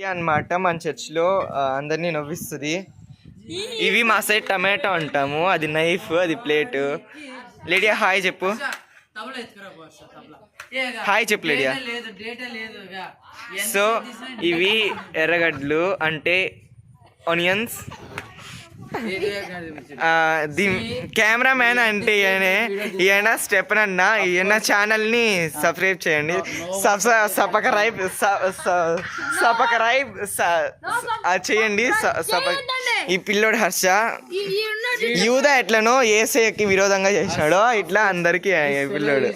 అన్నమాట మన చర్చ్లో అందరినీ నవ్విస్తుంది. ఇవి మా సైడ్ టమాటో అంటాము, అది నైఫ్, అది ప్లేట్. లేడియా హాయ్ చెప్పు, హాయ్ చెప్పు లేడియా. సో ఇవి ఎర్రగడ్డలు అంటే ఆనియన్స్. ది కెమెరా మ్యాన్ అంటే ఈయన స్టెఫన్ అన్న. ఈయన ఛానల్ని సబ్స్క్రైబ్ చేయండి, చేయండి. ఈ పిల్లోడు హర్ష యూదా ఎట్లనో ఏసయ్యకి విరోధంగా చేసినాడో ఇట్లా అందరికి పిల్లోడు.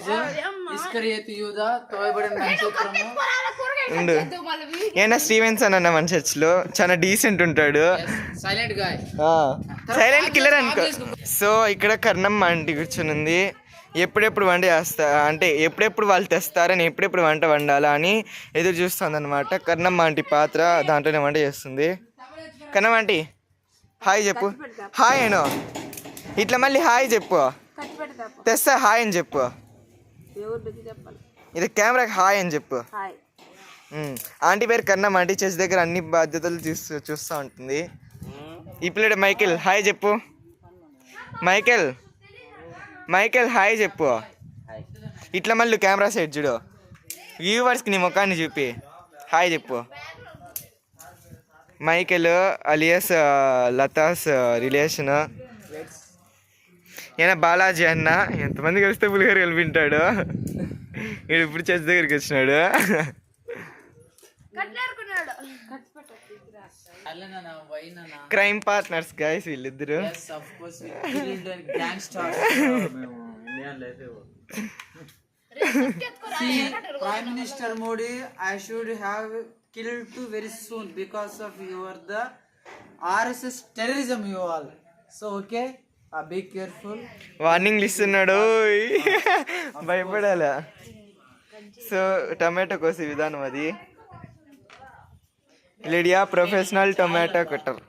ఏనా స్టీవెన్సన్ అన్న మన చర్చ్లో చాలా డీసెంట్ ఉంటాడు, సైలెంట్ కిల్లర్ అనుకో. సో ఇక్కడ కర్ణమ్మ ఆంటీ కూర్చొని ఉంది. ఎప్పుడెప్పుడు వంట చేస్తా అంటే ఎప్పుడెప్పుడు వాళ్ళు తెస్తారని, ఎప్పుడెప్పుడు వంట వండాలా అని ఎదురు చూస్తుంది అనమాట. కర్ణమ్మ ఆంటీ పాత్ర దాంట్లోనే వంట చేస్తుంది. కర్ణమ్మ ఆంటీ హాయ్ చెప్పు. హాయ్ అయినో ఇట్లా మళ్ళీ హాయ్ చెప్పు, తెస్తా హాయ్ అని చెప్పు. ఇది కెమెరాకి హాయ్ అని చెప్పు. ఆంటీ పేరు కర్ణమ్మ ఆంటీ. చర్చ్ దగ్గర అన్ని బాధ్యతలు చూస్తూ ఉంటుంది. ఈ పిల్లడు మైకేల్ హాయ్ చెప్పు. మైకేల్ హాయ్ చెప్పు. ఇట్లా మళ్ళీ కెమెరా సైడ్ చూడు, వ్యూవర్స్కి నీ ముఖాన్ని చూపి హాయ్ చెప్పు. Michael alias Latha's relation. ఈయన బాలాజీ అన్న. ఎంతమంది కలిస్తే పులిహోర కలిపింటాడు. వీడు ఇప్పుడు చర్చ్ దగ్గరికి వచ్చినాడు. క్రైమ్ పార్ట్నర్స్ గైస్ వీళ్ళిద్దరు. Prime Minister Modi, I should have killed too very soon because of your the RSS terrorism you all. So okay, be careful. Warning ఇస్తున్నాడు, భయపడాలా. సో టమాటో కోసే విధానం అది. లేడియా ప్రొఫెషనల్ టొమాటో కట్టర్.